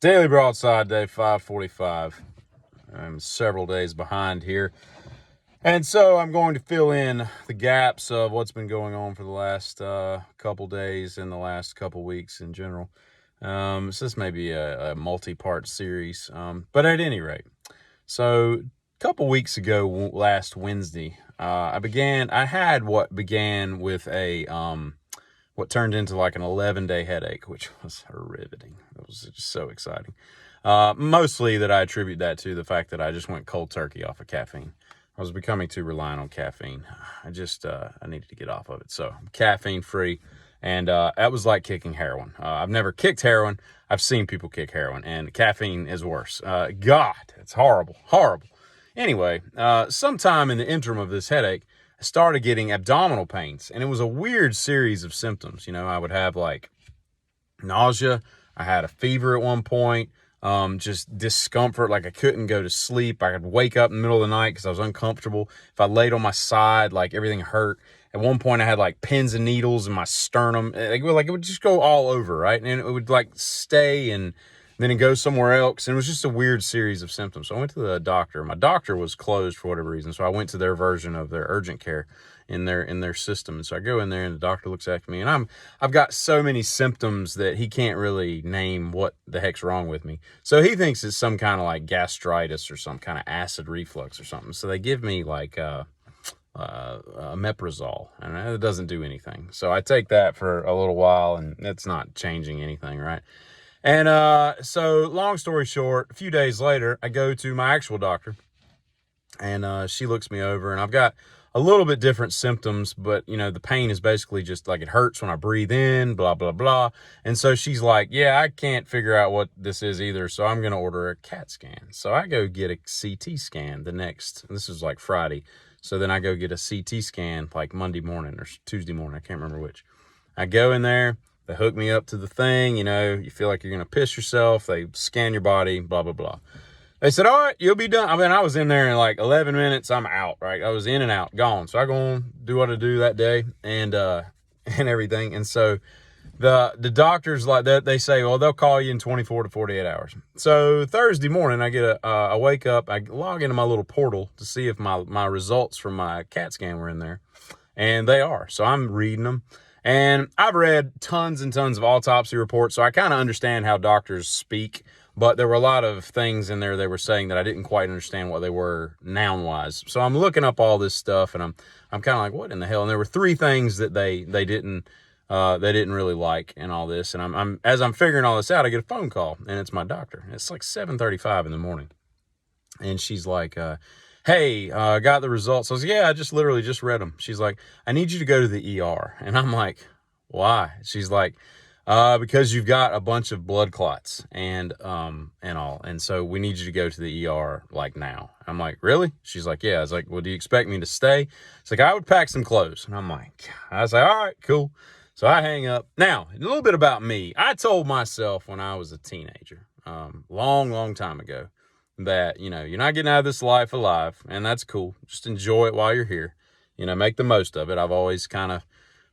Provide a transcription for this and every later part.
Daily Broadside, day 545. I'm several days behind here. And so I'm going to fill in the gaps of what's been going on for the last couple days and the last couple weeks in general. So this may be a multi-part series, but at any rate. So a couple weeks ago, last Wednesday, I had what began with what turned into like an 11-day headache, which was riveting. It was just so exciting. Mostly that I attribute that to the fact that I just went cold turkey off of caffeine. I was becoming too reliant on caffeine. I needed to get off of it. So I'm caffeine free. And that was like kicking heroin. I've never kicked heroin. I've seen people kick heroin, and caffeine is worse. God, it's horrible, horrible. Anyway, sometime in the interim of this headache, I started getting abdominal pains, and it was a weird series of symptoms. You know, I would have like nausea. I had a fever at one point, just discomfort, like I couldn't go to sleep. I could wake up in the middle of the night because I was uncomfortable. If I laid on my side, like everything hurt. At one point, I had like pins and needles in my sternum. It would just go all over, right? And it would like stay and then it goes somewhere else. And it was just a weird series of symptoms. So I went to the doctor. My doctor was closed for whatever reason. So I went to their version of their urgent care in their system. And so I go in there and the doctor looks at me, and I've got so many symptoms that he can't really name what the heck's wrong with me. So he thinks it's some kind of like gastritis or some kind of acid reflux or something. So they give me like omeprazole, and it doesn't do anything. So I take that for a little while, and it's not changing anything, right? And so long story short, a few days later, I go to my actual doctor, and she looks me over, and I've got a little bit different symptoms, but you know, the pain is basically just like it hurts when I breathe in, blah, blah, blah. And so she's like, yeah, I can't figure out what this is either, so I'm going to order a CAT scan. So I go get a CT scan this is like Friday. So then I go get a CT scan like Monday morning or Tuesday morning. I can't remember which. I go in there. They hook me up to the thing. You know, you feel like you're going to piss yourself. They scan your body, blah, blah, blah. They said, all right, you'll be done. I mean, I was in there in like 11 minutes. I'm out, right? I was in and out, gone. So I go on, do what I do that day and everything. And so the doctors like that, they say, well, they'll call you in 24 to 48 hours. So Thursday morning, I wake up, I log into my little portal to see if my results from my CAT scan were in there. And they are. So I'm reading them. And I've read tons and tons of autopsy reports, so I kind of understand how doctors speak. But there were a lot of things in there they were saying that I didn't quite understand what they were noun-wise. So I'm looking up all this stuff, and I'm kind of like, what in the hell? And there were three things that they didn't really like and all this. And as I'm figuring all this out, I get a phone call, and it's my doctor. It's like 7:35 in the morning, and she's like, hey, got the results. I was like, yeah, I just literally just read them. She's like, I need you to go to the ER. And I'm like, why? She's like, because you've got a bunch of blood clots and all. And so we need you to go to the ER like now. I'm like, really? She's like, yeah. I was like, well, do you expect me to stay? It's like, I would pack some clothes. And I was like, all right, cool. So I hang up. Now, a little bit about me. I told myself when I was a teenager, long time ago, that, you know, you're not getting out of this life alive, and that's cool. Just enjoy it while you're here. You know, make the most of it. I've always kind of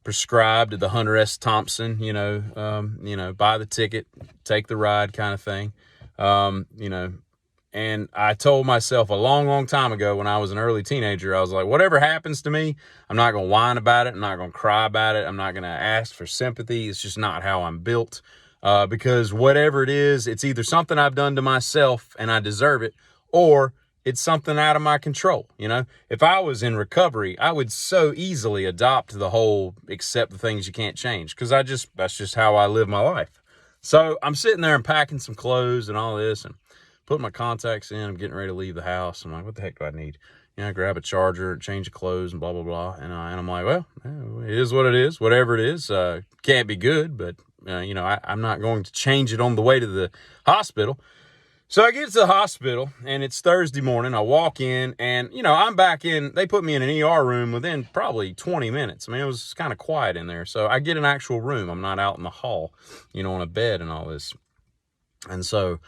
prescribed to the Hunter S. Thompson, buy the ticket, take the ride kind of thing. And I told myself a long time ago when I was an early teenager, I was like, whatever happens to me, I'm not going to whine about it. I'm not going to cry about it. I'm not going to ask for sympathy. It's just not how I'm built. Because whatever it is, it's either something I've done to myself and I deserve it, or it's something out of my control. You know, if I was in recovery, I would so easily adopt the whole accept the things you can't change, because that's just how I live my life. So I'm sitting there and packing some clothes and all this and putting my contacts in. I'm getting ready to leave the house. I'm like, what the heck do I need? You know, grab a charger, change of clothes and blah, blah, blah. And I'm like, well, it is what it is. Whatever it is, can't be good, but I'm not going to change it on the way to the hospital. So I get to the hospital, and it's Thursday morning. I walk in, and, I'm back in. They put me in an ER room within probably 20 minutes. I mean, it was kind of quiet in there. So I get an actual room. I'm not out in the hall, on a bed and all this. And so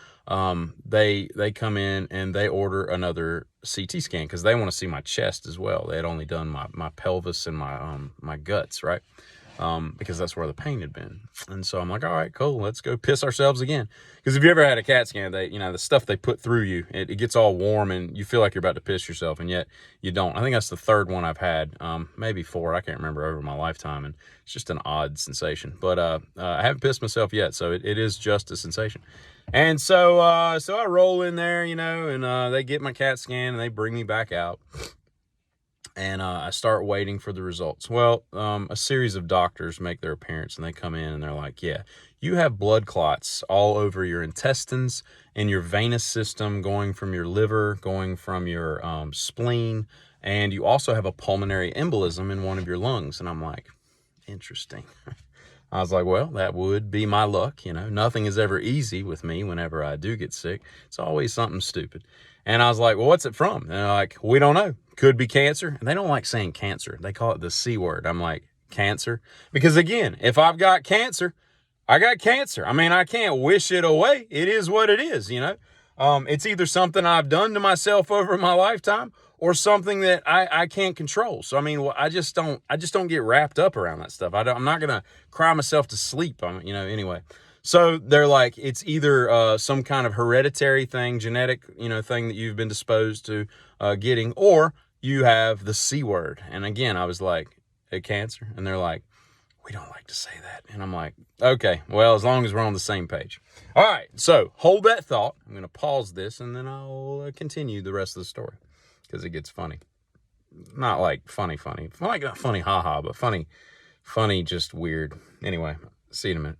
they come in, and they order another CT scan because they want to see my chest as well. They had only done my pelvis and my guts, right? because that's where the pain had been. And so I'm like, all right, cool, let's go piss ourselves again. Because if you ever had a CAT scan, the stuff they put through you, it gets all warm and you feel like you're about to piss yourself, and yet you don't. I think that's the third one I've had, maybe 4, I can't remember, over my lifetime, and it's just an odd sensation. But I haven't pissed myself yet, so it is just a sensation. And so I roll in there, and they get my CAT scan and they bring me back out. And I start waiting for the results. Well, a series of doctors make their appearance, and they come in and they're like, yeah, you have blood clots all over your intestines and your venous system, going from your liver, going from your spleen, and you also have a pulmonary embolism in one of your lungs. And I'm like, interesting. I was like, well, that would be my luck. Nothing is ever easy with me whenever I do get sick. It's always something stupid. And I was like, well, what's it from? And they're like, we don't know. Could be cancer. And they don't like saying cancer. They call it the C word. I'm like, cancer? Because again, if I've got cancer, I got cancer. I mean, I can't wish it away. It is what it is, It's either something I've done to myself over my lifetime or something that I can't control. So, I mean, I just don't get wrapped up around that stuff. I'm not going to cry myself to sleep, anyway. So they're like, it's either some kind of hereditary thing, genetic, thing that you've been disposed to getting, or you have the C word. And again, I was like, a cancer? And they're like, we don't like to say that. And I'm like, okay, well, as long as we're on the same page. All right, so hold that thought. I'm going to pause this, and then I'll continue the rest of the story, because it gets funny. Not like funny. Like not funny, haha, but funny, just weird. Anyway, see you in a minute.